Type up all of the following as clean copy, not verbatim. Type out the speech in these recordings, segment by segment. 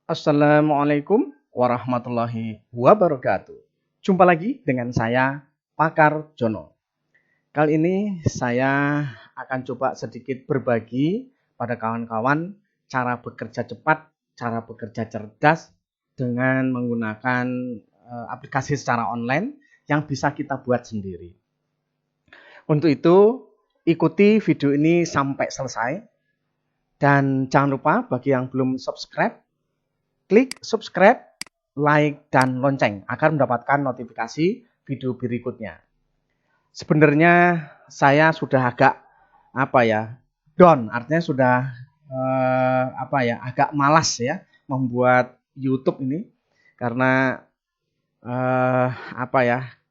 Assalamualaikum warahmatullahi wabarakatuh. Jumpa lagi dengan saya, Pakar Jono. Kali ini saya akan coba sedikit berbagi pada kawan-kawan cara bekerja cepat, cara bekerja cerdas dengan menggunakan aplikasi secara online yang bisa kita buat sendiri. Untuk itu, ikuti video ini sampai selesai. Dan jangan lupa bagi yang belum subscribe, klik subscribe, like, dan lonceng agar mendapatkan notifikasi video berikutnya. Sebenarnya saya sudah agak down, artinya sudah agak malas ya membuat YouTube ini karena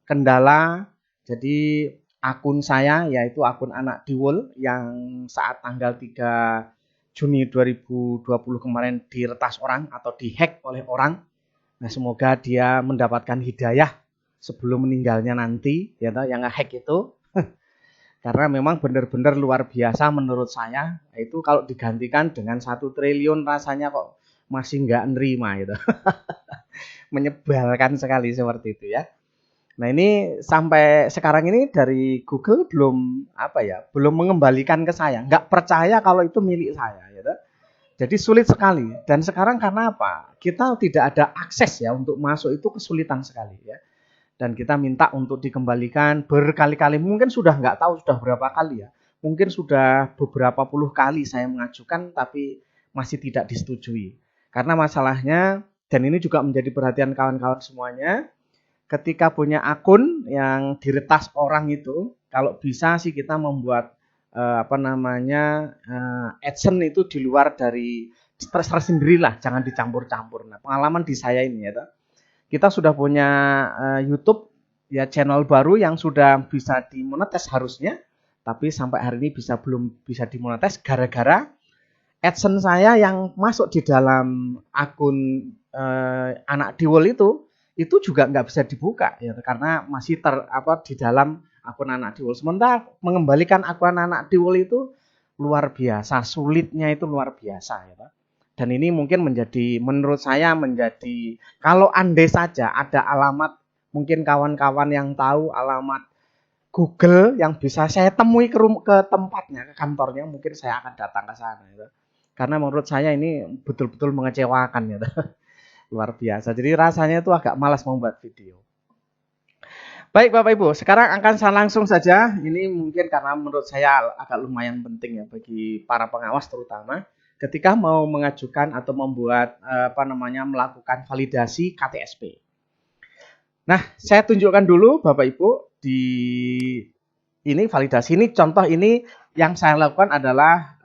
kendala. Jadi akun saya yaitu akun Anak Diwul yang saat tanggal 3 Juni 2020 kemarin diretas orang atau dihack oleh orang. Nah, semoga dia mendapatkan hidayah sebelum meninggalnya nanti, ya yang nge-hack itu. Karena memang benar-benar luar biasa menurut saya. Itu kalau digantikan dengan 1 triliun rasanya kok masih nggak nerima gitu. Menyebalkan sekali seperti itu ya. Nah, ini sampai sekarang ini dari Google belum mengembalikan ke saya. Nggak percaya kalau itu milik saya gitu. Jadi sulit sekali. Dan sekarang karena apa? Kita tidak ada akses ya untuk masuk, itu kesulitan sekali ya. Dan kita minta untuk dikembalikan berkali-kali. Mungkin sudah nggak tahu sudah berapa kali ya. Mungkin sudah beberapa puluh kali saya mengajukan tapi masih tidak disetujui. Karena masalahnya, dan ini juga menjadi perhatian kawan-kawan semuanya, ketika punya akun yang diretas orang itu, kalau bisa sih kita membuat AdSense itu di luar dari tersendirilah, jangan dicampur-campur. Nah, pengalaman di saya ini ya, kita sudah punya YouTube ya, channel baru yang sudah bisa dimonetis harusnya, tapi sampai hari ini belum bisa dimonetis gara-gara AdSense saya yang masuk di dalam akun Anak Diwul itu juga nggak bisa dibuka ya, karena masih di dalam akun Anak Diwul. Sementara mengembalikan akun Anak Diwul itu luar biasa, sulitnya itu luar biasa ya Pak. Dan ini mungkin menurut saya menjadi, kalau andai saja ada alamat, mungkin kawan-kawan yang tahu alamat Google yang bisa saya temui ke tempatnya, ke kantornya, mungkin saya akan datang ke sana ya. Karena menurut saya ini betul-betul mengecewakan ya. Luar biasa. Jadi rasanya itu agak malas membuat video. Baik Bapak Ibu, sekarang akan saya langsung saja. Ini mungkin karena menurut saya agak lumayan penting ya bagi para pengawas terutama ketika mau mengajukan atau membuat melakukan validasi KTSP. Nah, saya tunjukkan dulu Bapak Ibu di ini validasi ini, contoh ini yang saya lakukan adalah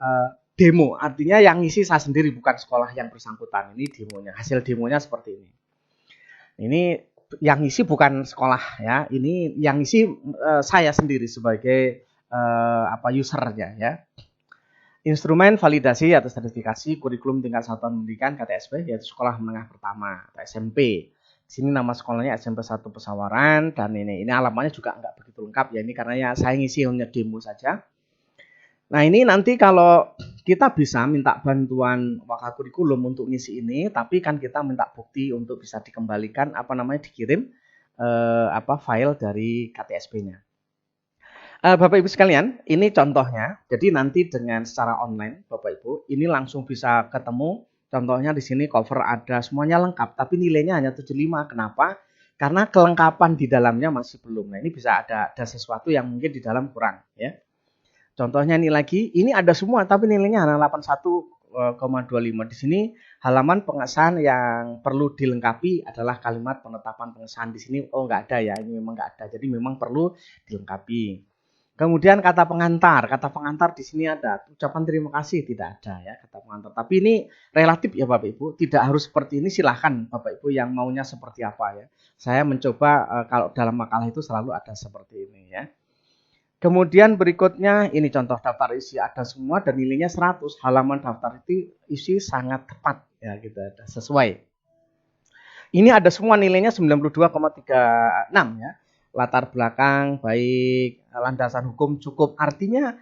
demo, artinya yang ngisi saya sendiri, bukan sekolah yang bersangkutan. Ini demonya, hasil demonya seperti ini. Ini yang ngisi bukan sekolah ya, ini yang ngisi saya sendiri sebagai usernya ya. Instrumen validasi atau sertifikasi kurikulum tingkat satuan pendidikan KTSP, yaitu sekolah menengah pertama atau SMP. Di sini nama sekolahnya SMP 1 Pesawaran, dan ini alamatnya juga nggak begitu lengkap ya, ini karena ya saya ngisi hanya demo saja. Nah, ini nanti kalau kita bisa minta bantuan Wakakurikulum untuk ngisi ini, tapi kan kita minta bukti untuk bisa dikembalikan dikirim file dari KTSP-nya. Bapak Ibu sekalian, ini contohnya. Jadi nanti dengan secara online Bapak Ibu, ini langsung bisa ketemu. Contohnya di sini cover ada semuanya lengkap, tapi nilainya hanya 75. Kenapa? Karena kelengkapan di dalamnya masih belum. Nah, ini bisa ada sesuatu yang mungkin di dalam kurang ya. Contohnya ini lagi, ini ada semua tapi nilainya hanya 81,25. Di sini halaman pengesahan yang perlu dilengkapi adalah kalimat penetapan pengesahan. Di sini nggak ada ya, ini memang nggak ada. Jadi memang perlu dilengkapi. Kemudian kata pengantar di sini ada. Ucapan terima kasih tidak ada ya, kata pengantar. Tapi ini relatif ya Bapak Ibu, tidak harus seperti ini, silahkan Bapak Ibu yang maunya seperti apa ya. Saya mencoba kalau dalam makalah itu selalu ada seperti ini ya. Kemudian berikutnya ini contoh daftar isi, ada semua dan nilainya 100. Halaman daftar itu isi sangat tepat ya, gitu, ada sesuai. Ini ada semua nilainya 92,36 ya. Latar belakang baik, landasan hukum cukup. Artinya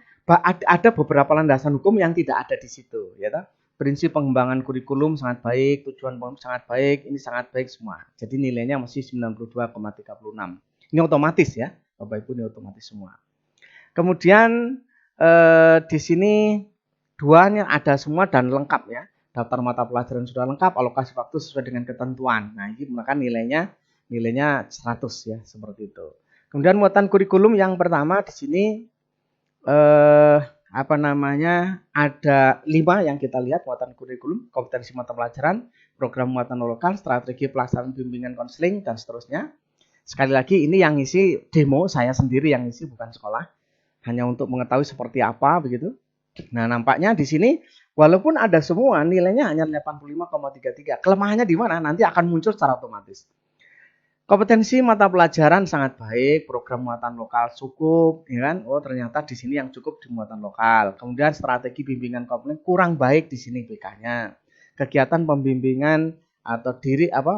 ada beberapa landasan hukum yang tidak ada di situ ya. prinsip pengembangan kurikulum sangat baik, tujuan pengembangan sangat baik, ini sangat baik semua. Jadi nilainya masih 92,36. Ini otomatis ya, Bapak Ibu, ini otomatis semua. Kemudian di sini duanya ada semua dan lengkap ya. Daftar mata pelajaran sudah lengkap, alokasi waktu sesuai dengan ketentuan. Nah, ini maka nilainya 100 ya, seperti itu. Kemudian muatan kurikulum yang pertama di sini ada 5 yang kita lihat muatan kurikulum, kompetensi mata pelajaran, program muatan lokal, strategi pelaksanaan bimbingan konseling dan seterusnya. Sekali lagi ini yang ngisi demo, saya sendiri yang ngisi, bukan sekolah. Hanya untuk mengetahui seperti apa begitu. Nah, nampaknya di sini walaupun ada semua nilainya hanya 85,33. Kelemahannya di mana? Nanti akan muncul secara otomatis. Kompetensi mata pelajaran sangat baik, program muatan lokal cukup, ya kan? Oh, ternyata di sini yang cukup di muatan lokal. Kemudian strategi bimbingan konseling kurang baik di sini BK-nya. Kegiatan pembimbingan atau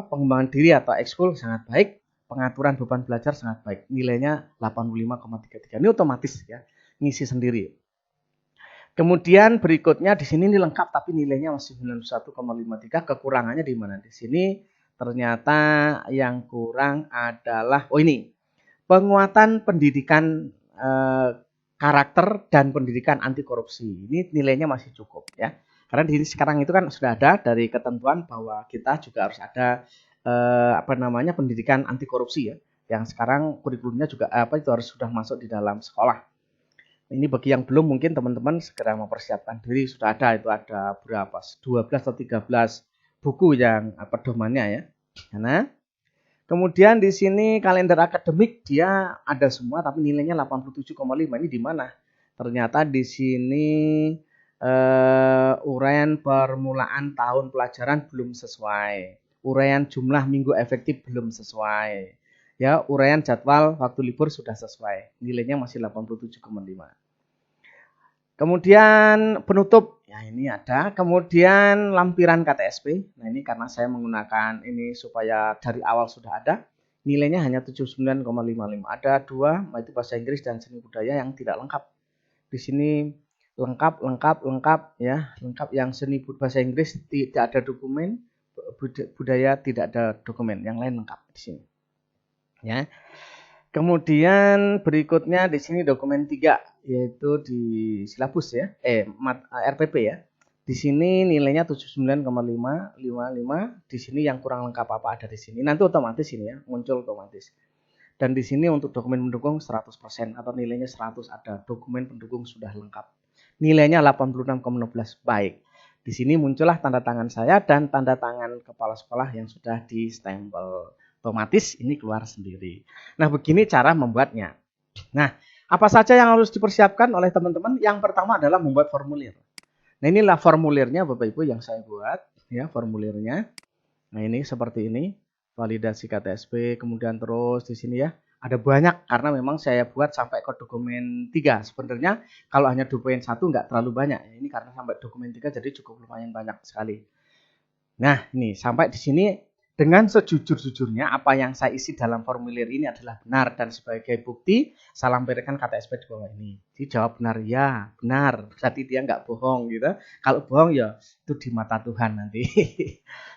pengembangan diri atau ekskul sangat baik, pengaturan beban belajar sangat baik. Nilainya 85,33. Ini otomatis ya, ngisi sendiri. Kemudian berikutnya di sini ini lengkap tapi nilainya masih 91,53. Kekurangannya di mana? Di sini ternyata yang kurang adalah penguatan pendidikan karakter dan pendidikan anti korupsi. Ini nilainya masih cukup ya. Karena di sini sekarang itu kan sudah ada dari ketentuan bahwa kita juga harus ada pendidikan anti korupsi ya. Yang sekarang kurikulumnya juga itu harus sudah masuk di dalam sekolah. Ini bagi yang belum mungkin teman-teman segera mempersiapkan diri, sudah ada, itu ada berapa? 12 atau 13 buku yang pedomannya ya. Nah, kemudian di sini kalender akademik dia ada semua tapi nilainya 87,5. Ini di mana? Ternyata di sini uraian permulaan tahun pelajaran belum sesuai. Uraian jumlah minggu efektif belum sesuai. Ya, uraian jadwal waktu libur sudah sesuai. Nilainya masih 87,5. Kemudian penutup, ya ini ada. Kemudian lampiran KTSP. Nah, ini karena saya menggunakan ini supaya dari awal sudah ada. Nilainya hanya 79,55. Ada 2, yaitu bahasa Inggris dan seni budaya yang tidak lengkap. Di sini lengkap ya. Lengkap yang seni bahasa Inggris tidak ada dokumen, budaya tidak ada dokumen. Yang lain lengkap di sini. Ya. Kemudian berikutnya di sini dokumen 3 yaitu di silabus ya, RPP ya. Di sini nilainya 79,555. Di sini yang kurang lengkap apa ada di sini. Nanti otomatis ini ya, muncul otomatis. Dan di sini untuk dokumen pendukung 100% atau nilainya 100 ada dokumen pendukung sudah lengkap. Nilainya 86,16 baik. Di sini muncullah tanda tangan saya dan tanda tangan kepala sekolah yang sudah di stempel. Otomatis ini keluar sendiri. Nah, begini cara membuatnya. Nah, apa saja yang harus dipersiapkan oleh teman-teman? Yang pertama adalah membuat formulir. Nah, inilah formulirnya Bapak Ibu yang saya buat ya, formulirnya. Nah, ini seperti ini. Validasi KTSP, kemudian terus di sini ya. Ada banyak karena memang saya buat sampai ke dokumen 3. Sebenarnya kalau hanya dokumen 1 enggak terlalu banyak. Ini karena sampai dokumen 3 jadi cukup lumayan banyak sekali. Nah, ini sampai di sini dengan sejujur-jujurnya apa yang saya isi dalam formulir ini adalah benar dan sebagai bukti saya lampirkan KTSP di bawah ini. Jadi jawab benar, ya benar. Berarti dia nggak bohong gitu. Kalau bohong ya itu di mata Tuhan nanti.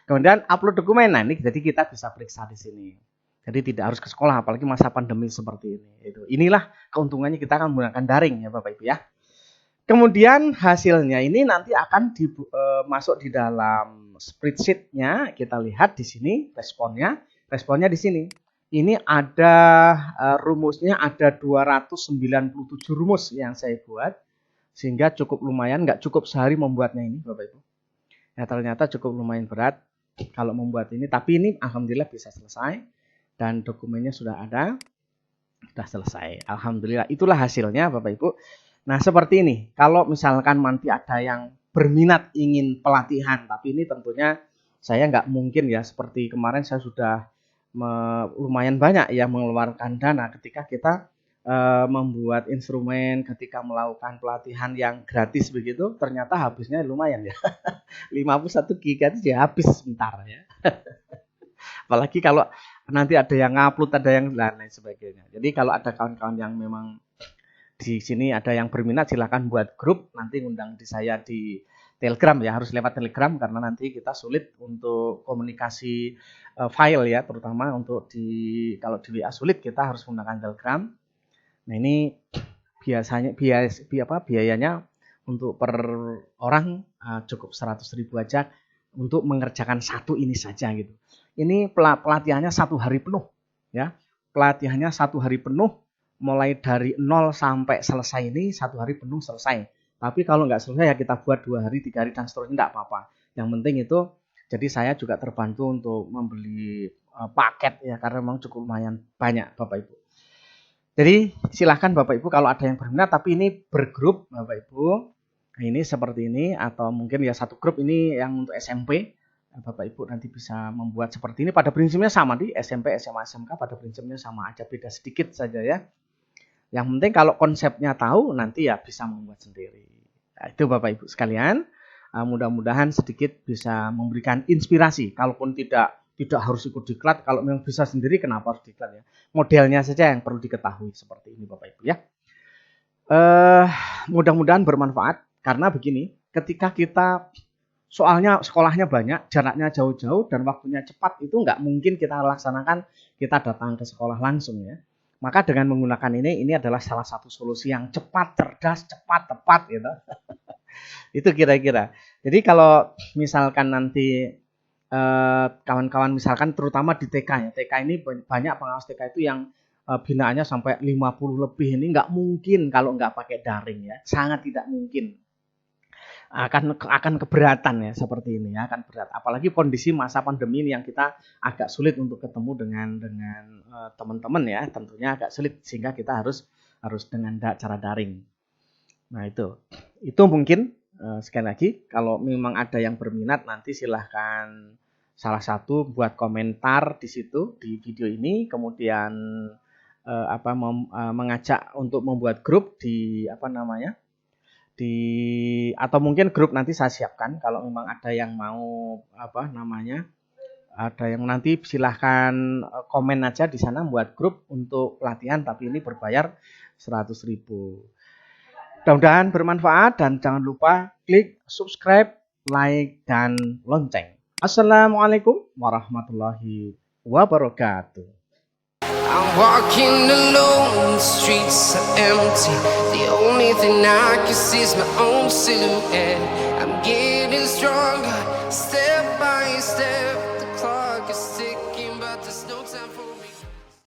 Kemudian upload dokumen. Nah, ini jadi kita bisa periksa di sini. Jadi tidak harus ke sekolah apalagi masa pandemi seperti ini. Inilah keuntungannya kita akan menggunakan daring ya Bapak Ibu ya. Kemudian hasilnya ini nanti akan masuk di dalam spreadsheet-nya. Kita lihat di sini responnya. Responnya di sini. Ini ada rumusnya, ada 297 rumus yang saya buat. Sehingga cukup lumayan, nggak cukup sehari membuatnya ini Bapak Ibu. Ya, ternyata cukup lumayan berat kalau membuat ini. Tapi ini alhamdulillah bisa selesai. Dan dokumennya sudah ada. Sudah selesai. Alhamdulillah. Itulah hasilnya Bapak Ibu. Nah, seperti ini. Kalau misalkan nanti ada yang berminat ingin pelatihan, tapi ini tentunya saya nggak mungkin ya. Seperti kemarin saya sudah lumayan banyak ya mengeluarkan dana ketika kita membuat instrumen, ketika melakukan pelatihan yang gratis begitu, ternyata habisnya lumayan ya. 51 GB itu ya habis sebentar ya. Apalagi kalau nanti ada yang ngupload, ada yang lain sebagainya. Jadi kalau ada kawan-kawan yang memang di sini ada yang berminat, silakan buat grup, nanti undang di saya di Telegram ya, harus lewat Telegram karena nanti kita sulit untuk komunikasi file ya, terutama untuk kalau di WA sulit, kita harus menggunakan Telegram. Nah, ini biayanya untuk per orang cukup 100.000 aja untuk mengerjakan satu ini saja gitu. Ini pelatihannya 1 hari penuh ya. Pelatihannya 1 hari penuh, mulai dari 0 sampai selesai ini 1 hari penuh selesai. Tapi kalau nggak selesai ya kita buat 2 hari, 3 hari dan seterusnya, nggak apa-apa. Yang penting itu, jadi saya juga terbantu untuk membeli paket ya, karena memang cukup lumayan banyak Bapak Ibu. Jadi silahkan Bapak Ibu kalau ada yang berminat, tapi ini bergrup Bapak Ibu. Ini seperti ini, atau mungkin ya satu grup ini yang untuk SMP. Bapak Ibu nanti bisa membuat seperti ini. Pada prinsipnya sama di SMP, SMA, SMK pada prinsipnya sama aja, beda sedikit saja ya. Yang penting kalau konsepnya tahu, nanti ya bisa membuat sendiri. Nah, itu Bapak Ibu sekalian. Mudah-mudahan sedikit bisa memberikan inspirasi. Kalaupun tidak harus ikut diklat. Kalau memang bisa sendiri, kenapa harus diklat ya? Modelnya saja yang perlu diketahui seperti ini Bapak Ibu ya. Mudah-mudahan bermanfaat. Karena begini, ketika kita soalnya sekolahnya banyak, jaraknya jauh-jauh, dan waktunya cepat, itu nggak mungkin kita laksanakan, kita datang ke sekolah langsung ya. Maka dengan menggunakan ini adalah salah satu solusi yang cepat, cerdas, cepat, tepat gitu. Itu kira-kira. Jadi kalau misalkan nanti kawan-kawan misalkan terutama di TK ya, TK ini banyak pengawas TK itu yang binaannya sampai 50 lebih, ini nggak mungkin kalau nggak pakai daring ya, sangat tidak mungkin. Akan keberatan ya seperti ini ya, akan berat. Apalagi kondisi masa pandemi ini yang kita agak sulit untuk ketemu dengan teman-teman ya, tentunya agak sulit sehingga kita harus dengan cara daring. Nah itu mungkin sekali lagi kalau memang ada yang berminat nanti silahkan salah satu buat komentar di situ di video ini, kemudian mengajak untuk membuat grup atau mungkin grup nanti saya siapkan kalau memang ada yang mau ada yang nanti silahkan komen aja di sana buat grup untuk pelatihan, tapi ini berbayar 100.000. Mudah-mudahan bermanfaat dan jangan lupa klik subscribe, like, dan lonceng. Assalamualaikum warahmatullahi wabarakatuh. I'm walking alone, the streets are empty. The only thing I can see is my own silhouette. I'm getting stronger, step by step.